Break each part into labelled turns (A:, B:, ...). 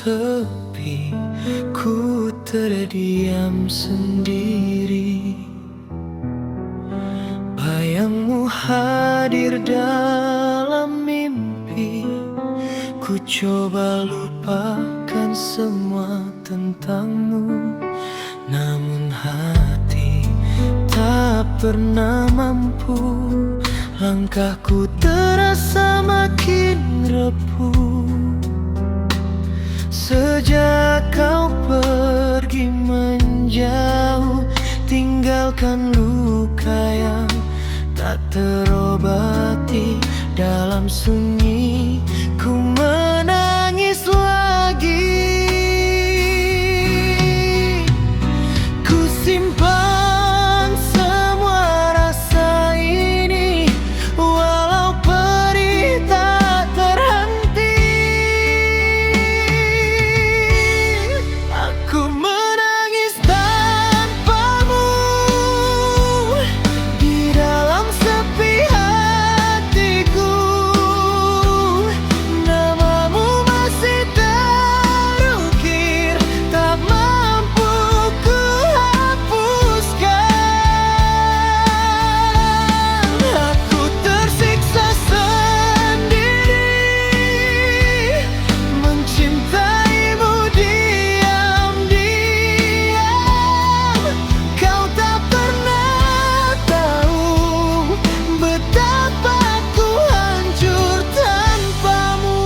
A: sepi, ku terdiam sendiri. Bayangmu hadir dalam mimpi, ku coba lupakan semua tentangmu. Namun hati tak pernah mampu, langkahku terasa makin repuh. Sejak kau pergi menjauh, tinggalkan luka yang tak terobati. Dalam sunyi ku menangis lagi. Ku simpan semua rasa ini, walau perih tak terhenti. Aku menangis tanpamu, di dalam sepi hatiku. Namamu masih terukir, tak mampu ku hapuskan. Aku tersiksa sendiri, mencintaimu diam-diam. Kau tak pernah tahu betapa ku hancur tanpamu.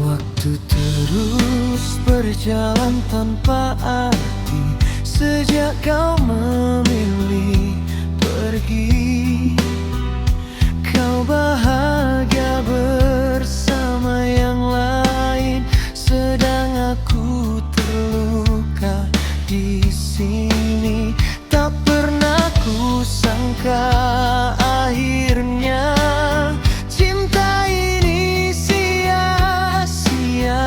A: Waktu terus berjalan tanpa arti, sejak kau memilih pergi. Kau bahagia bersama yang lain, sedang aku terluka di sini. Tak pernah ku sangka akhirnya cinta ini sia-sia.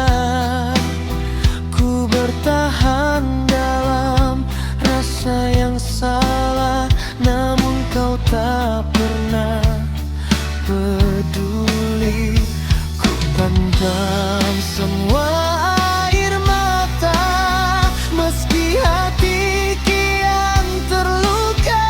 A: Ku bertahan dalam rasa yang salah, namun kau tak pernah peduli. Ku pendam semua air mata, meski hati kian terluka.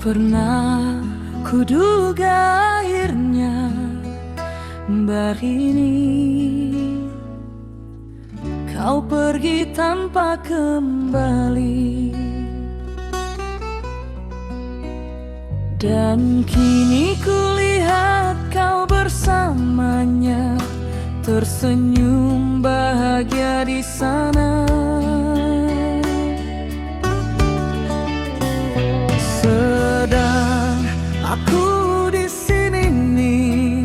B: pernah kuduga akhirnya begini, kau pergi tanpa kembali. Dan kini kulihat kau bersamanya, tersenyum bahagia di sana. Sedang aku di sini nih,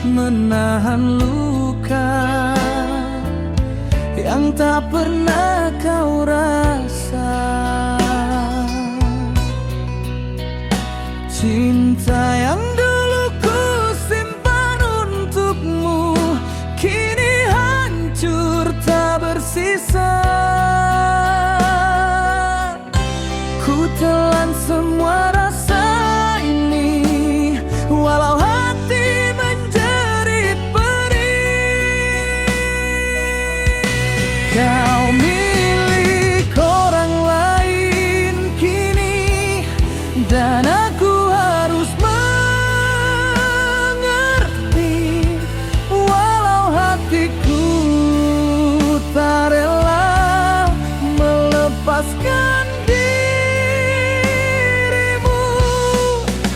B: menahan luka yang tak pernah kau rasa. Cinta yang dulu ku simpan untukmu kini hancur tak bersisa. Ku telan semua rasa ini, walau hati menjerit perih. Kau milik orang lain kini, dan aku harus mengerti, walau hatiku tak rela melepaskan dirimu.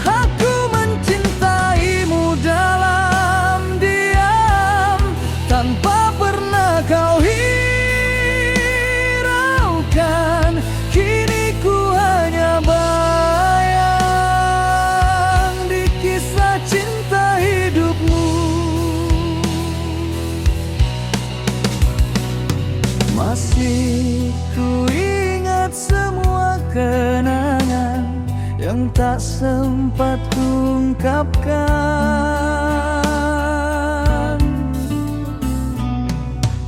B: Aku mencintaimu dalam diam, tanpa pernah kau hiraukan. Kini ku hanya bayang di kisah cinta hidupmu. Masih ku ingat semua kenangan yang tak sempat kuungkapkan.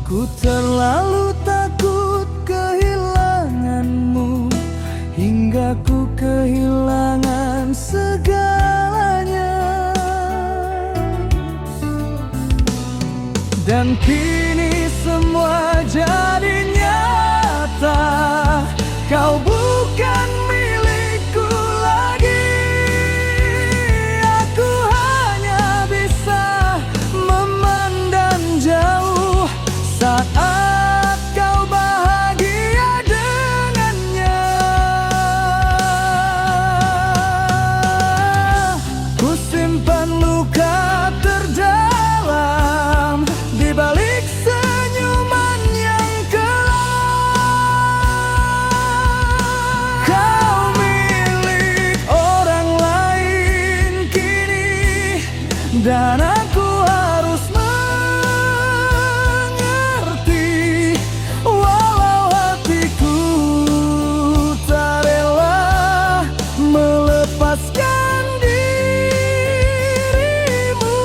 B: Ku terlalu takut kehilanganmu, hingga ku kehilangan segalanya. Dan kini semua jadi nyata, kau bukan milikku lagi. Aku hanya bisa memandang jauh saat kau bahagia dengannya. Ku simpan luka terdalam di balik senyuman yang kelam. Kau milik orang lain kini, dan aku harus mengerti, walau hatiku tak rela melepaskan dirimu.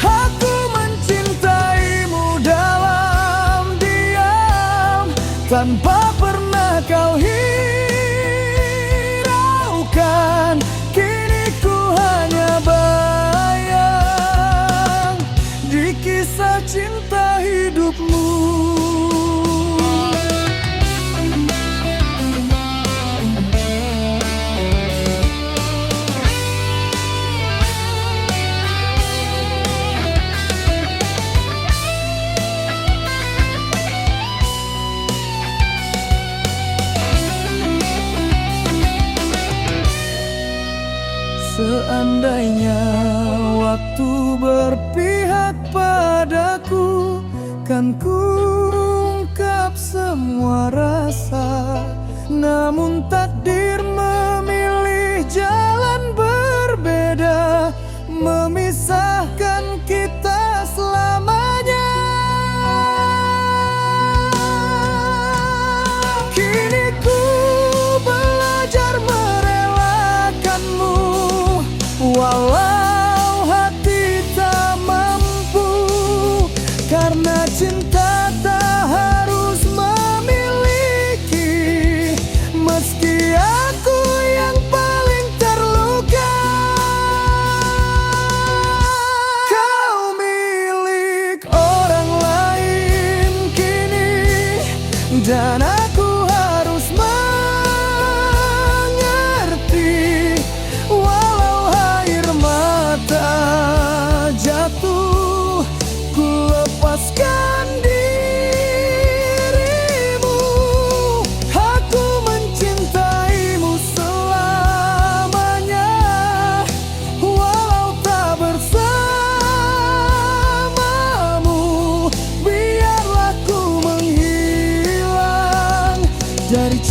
B: Aku mencintaimu dalam diam, tanpa pernah kau hiraukan. Kini ku hanya bayang di kisah cinta hidupmu. Seandainya waktu berpihak padaku, kan ku ungkap semua rasa. Namun takdir memilih jalan berbeda, memisahkan kita selamanya. Kini ku belajar merelakanmu, walau hati tak mampu. Karena cinta tak harus memiliki, meski aku yang paling terlalu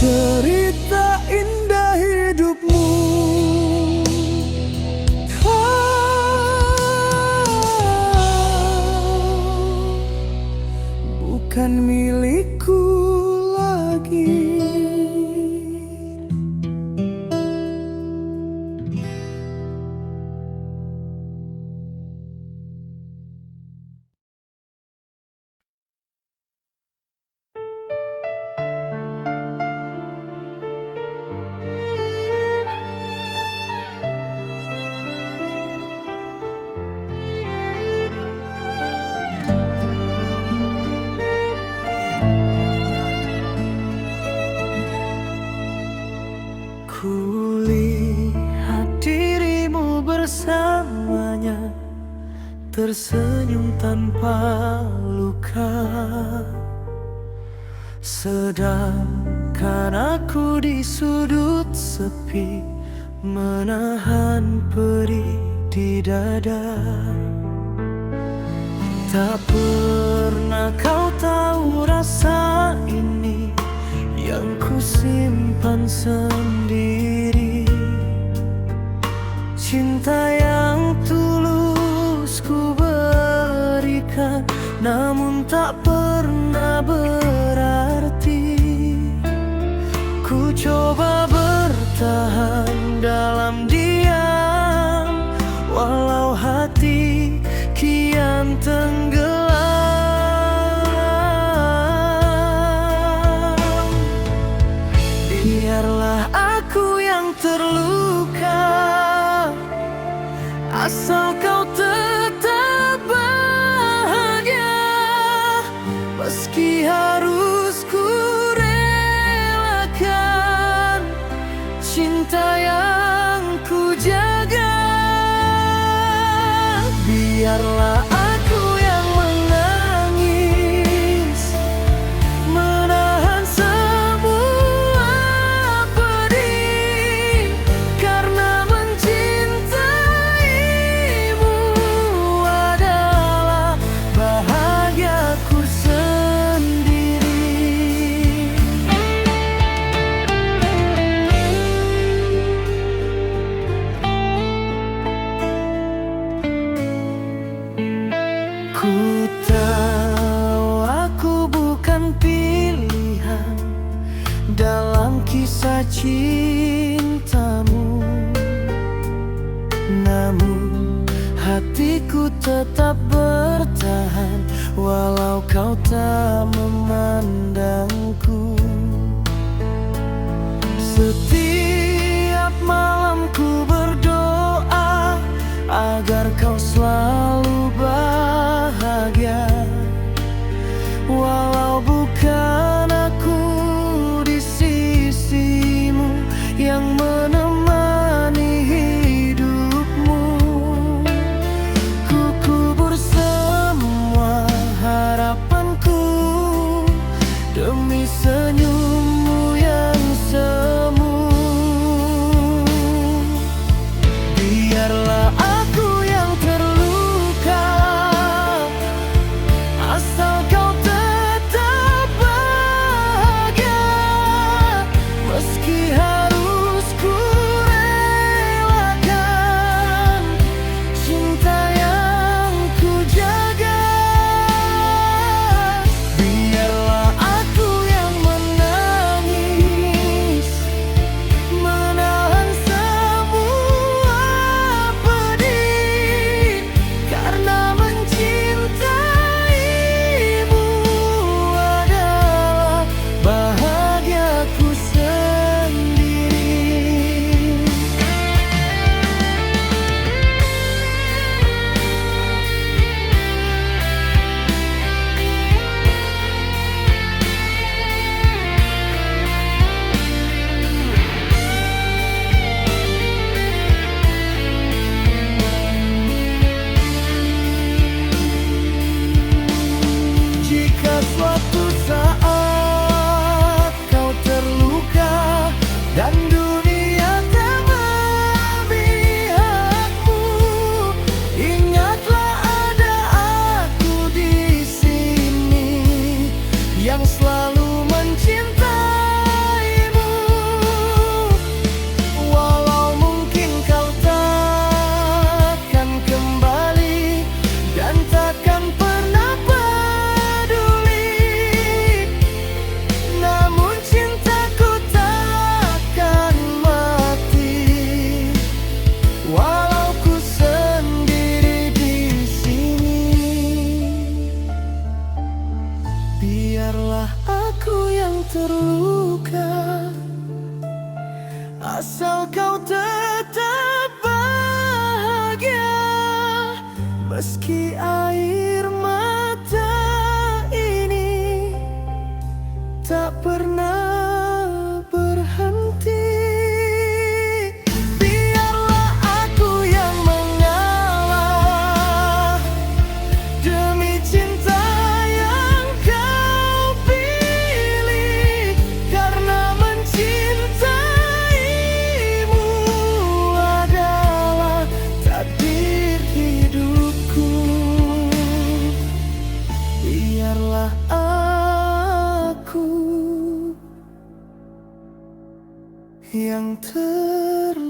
B: cerita indah hidupmu. Kau bukan milikku lagi.
A: Kulihat dirimu bersamanya, tersenyum tanpa luka, sedangkan aku di sudut sepi, menahan perih di dada. Tak pernah kau tahu rasa ini yang ku simpan sendiri. Cinta yang tulus ku berikan, namun tak pernah berarti. Ku coba bertahan dalam diam, walau hati kian tenggelam. Biarlah aku yang terluka, asal kau tetap bahagia. Meski harus ku relakan cinta yang ku jaga. Biarlah aku yang menangis, menahan semua pedih, karena mencintaimu adalah bahagiaku sendiri. Ku tahu aku bukan pilihan dalam kisah cintamu, namun hatiku tetap bertahan walau kau tak memandangku. Setiap malam ku berdoa agar kau selalu bahagia, walau bukan aku di sisimu yang menemani hidupmu. Ku kubur semua harapanku demi senyummu yang semu. Biarlah aku yang terluka, terluka, asal kau tetap bahagia. Meski air mata ini tak pernah berhenti, biarlah aku yang mengalah demi cinta yang kau pilih. Karena mencintaimu adalah takdir hidupku. Biarlah aku yang terluka.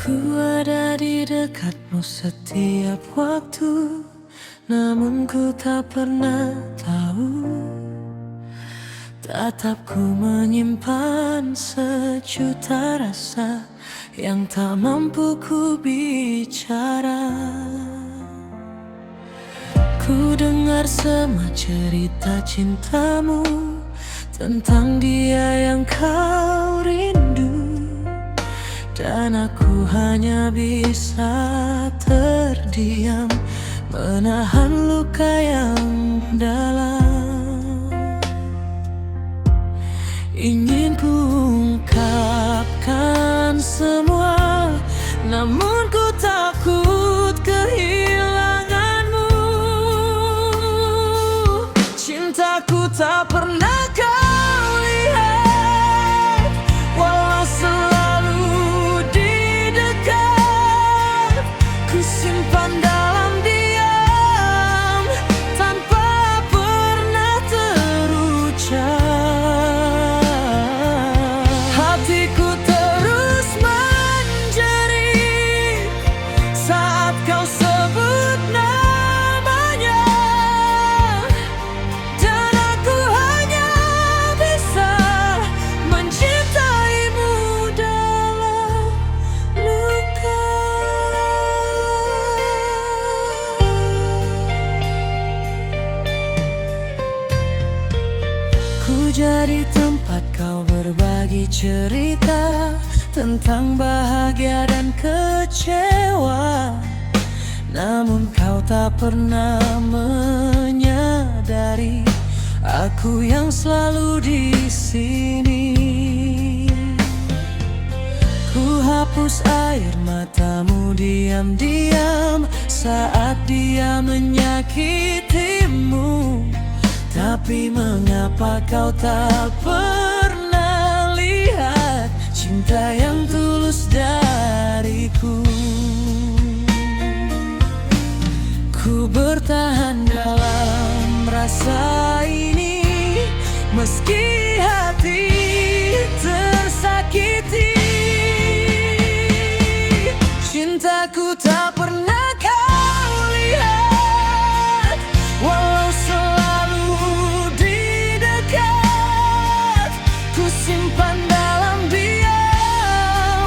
A: Ku ada di dekatmu setiap waktu, namun ku tak pernah tahu tatapku menyimpan sejuta rasa yang tak mampu ku bicara. Ku dengar semua cerita cintamu tentang dia yang kau rindu, dan aku hanya bisa terdiam, menahan luka yang dalam. Ingin ku ungkapkan semua, namun ku takut kehilanganmu. Cintaku tak pernah kau lihat, walau selalu di dekat. Ku simpan dalam diam, tanpa pernah terucap. Hatiku terus menjerit saat kau sebut namanya, dan aku hanya bisa mencintaimu dalam luka. Ku jadi tempat kau berbagi cerita tentang bahagia dan kecewa, namun kau tak pernah menyadari aku yang selalu di sini. Ku hapus air matamu diam-diam saat dia menyakitimu, tapi mengapa kau tak pernah lihat cinta yang tulus dariku? Ku bertahan dalam rasa ini, meski hati tersakiti. Cintaku tak pernah kau lihat, walau selalu di dekat. Ku simpan dalam diam,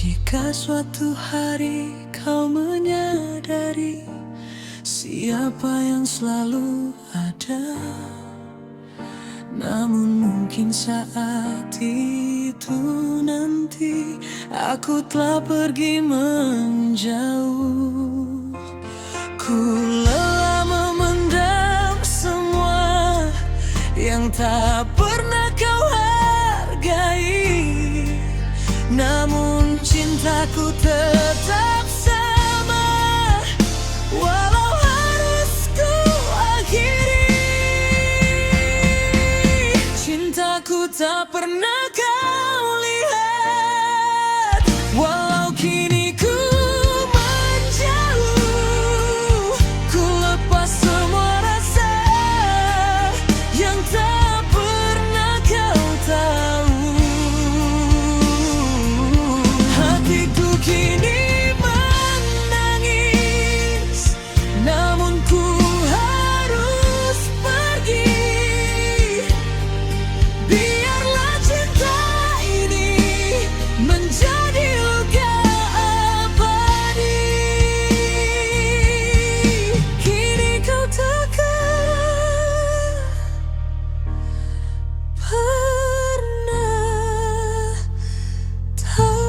A: Jika suatu hari kau menyadari siapa yang selalu ada, namun mungkin saat itu nanti aku telah pergi menjauh. Ku lelah memendam semua yang tak pernah kau hargai, namun cintaku tetap sama, walau harus ku akhiri. Cintaku tak pernah kau lihat, walau kini ku menjauh. Ku lepas semua rasa yang tak pernah kau tahu. Hatiku kini menangis, namun ku harus pergi. Biarlah cinta ini menjadi luka abadi. Kini kau takkan pernah tahu.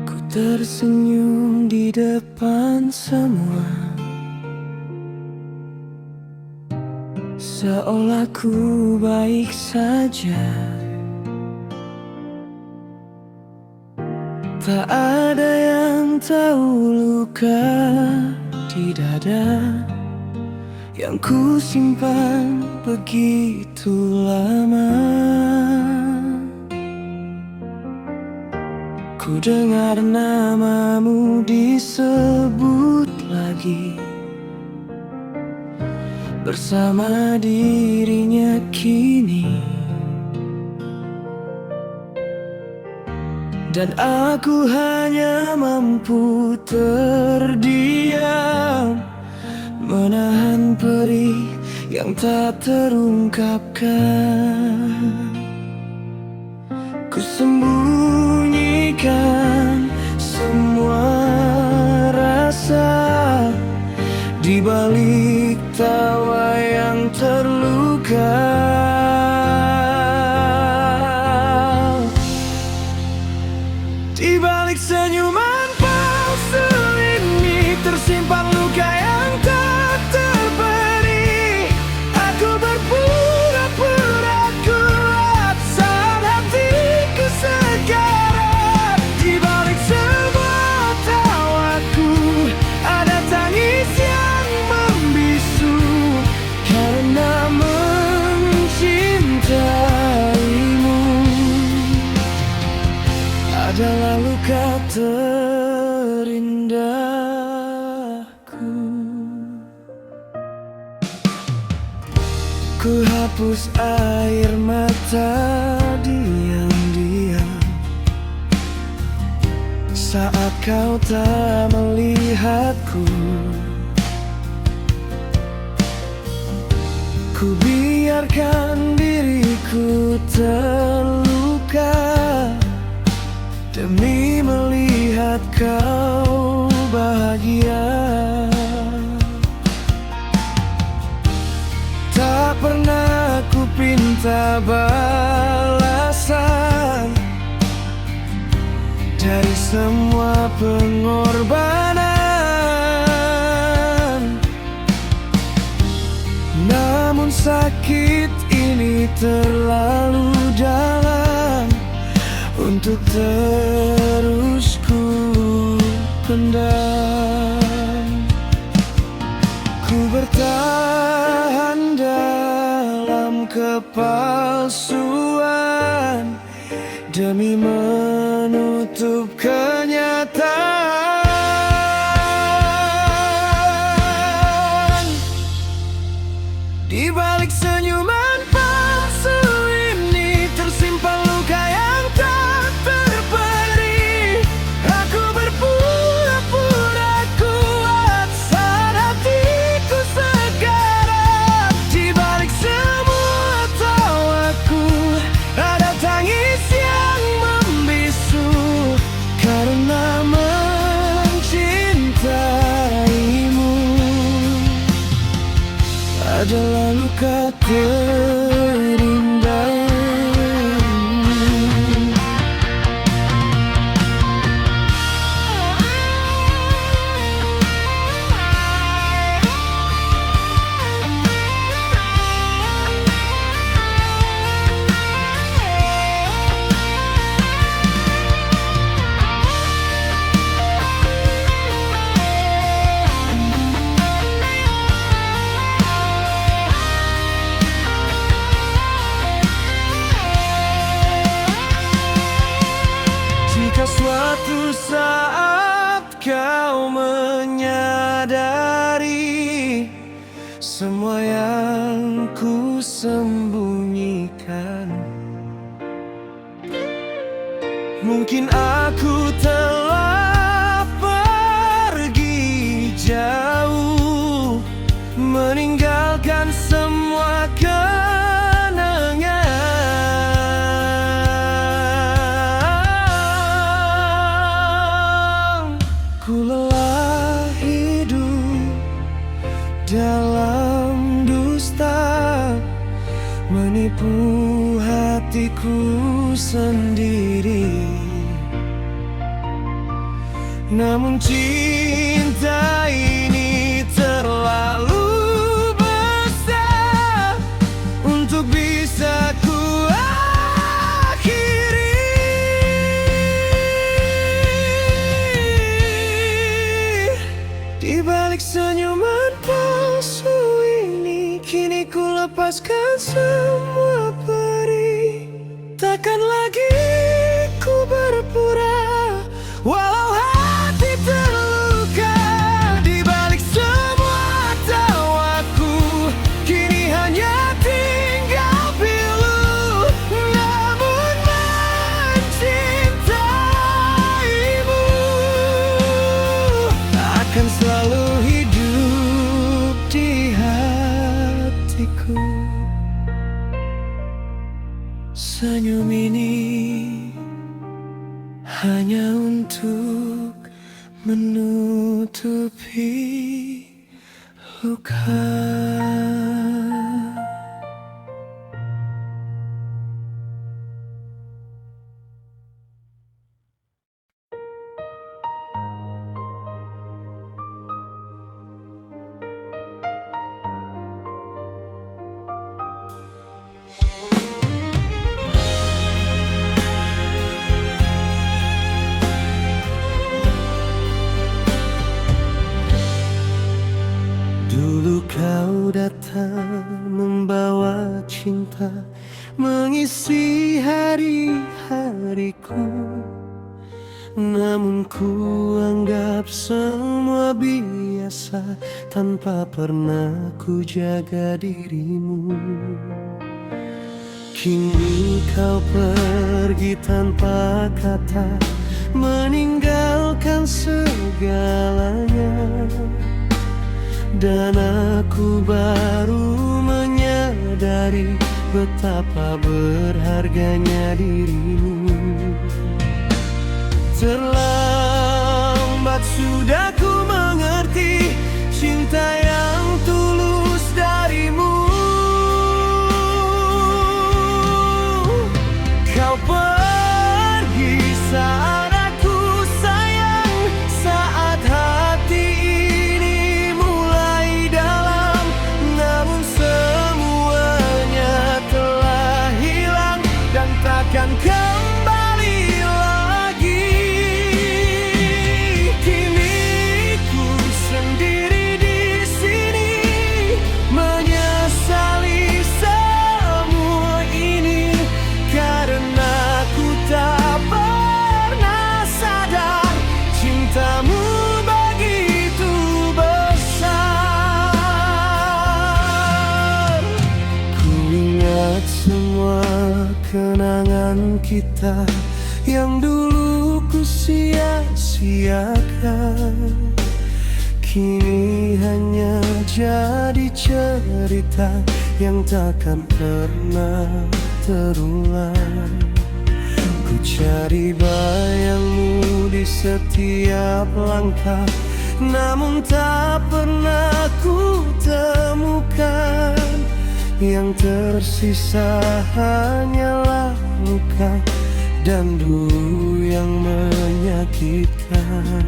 A: Ku tersenyum di depan semua, seolah ku baik saja. Tak ada yang tahu luka di dada yang ku simpan begitu lama. Ku dengar namamu disebut lagi bersama dirinya kini, dan aku hanya mampu terdiam, menahan perih yang tak terungkapkan. Ku sembunyikan semua rasa di balik tawa yang terluka. Di balik senyuman palsu ini tersimpan luka yang tak terberi. Aku berpura-pura kuat saat hatiku sekarang. Di balik semua tawaku ada tangis yang membisu, karena mencintaimu adalah luka terindahku. Ku hapus air mata diam-diam saat kau tak melihatku. Ku biarkan diriku terluka demi melihat kau bahagia. Tak pernah ku pinta balasan dari semua pengorbanan, namun sakit ini terlalu dalam untuk terus ku pendam. Ku bertahan dalam kepalsuan demi menutup kenyataan. Jika suatu saat kau menyadari semua yang ku sembunyikan, mungkin aku telah pergi jauh, meninggalkan semua kenangan. Ku lelah hidup dalam dusta, menipu hatiku sendiri. Namun cinta ini terlalu besar untuk bisa ku akhiri. Di balik senyuman palsu ini, kini ku lepaskan semua perih. Takkan lagi ku berpura walau hati terluka. Di balik semua tawaku, kini hanya tinggal pilu. Namun mencintaimu akan selalu hidup di hatiku. Senyum ini hanya untuk menutupi luka. Dulu kau datang membawa cinta, mengisi hari-hariku. Namun ku anggap semua biasa, tanpa pernah ku jaga dirimu. Kini kau pergi tanpa kata, meninggalkan segalanya. Dan aku baru menyadari betapa berharganya dirimu. Terlambat sudah ku mengerti cinta yang tulus darimu. Kau pergi saat aku sayang, saat hati ini mulai dalam. Namun semuanya telah hilang dan takkan kembali lagi. Kini ku sendiri di sini, menyesali semua ini, karena ku tak pernah sadar cintamu begitu besar. Ku ingat semua kenangan kita yang dulu ku sia-siakan. Kini hanya jadi cerita yang takkan pernah terulang. Ku cari bayangmu di setiap langkah, namun tak pernah ku temukan. Yang tersisa hanyalah luka dan dulu yang menyakitkan.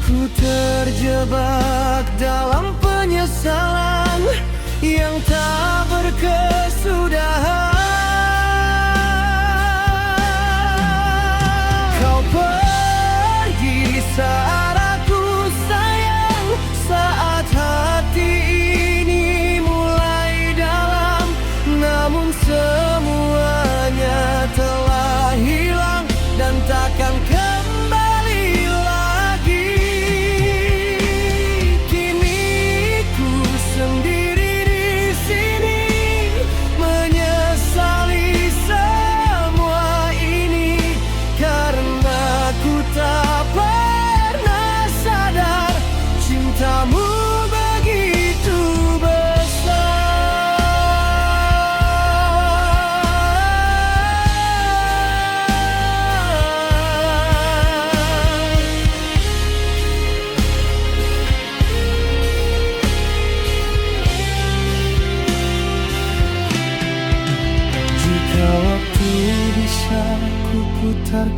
A: Ku terjebak dalam penyesalan yang tak berkesudahan. Kau pergi saat aku sayang, saat hati ini mulai dalam. Namun semuanya telah hilang dan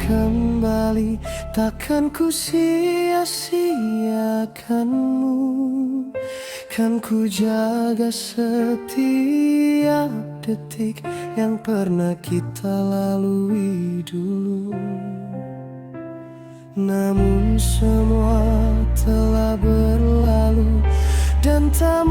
A: kembali, takkan ku sia-siakanmu. Kan ku jaga setiap detik yang pernah kita lalui dulu. Namun semua telah berlalu dan tak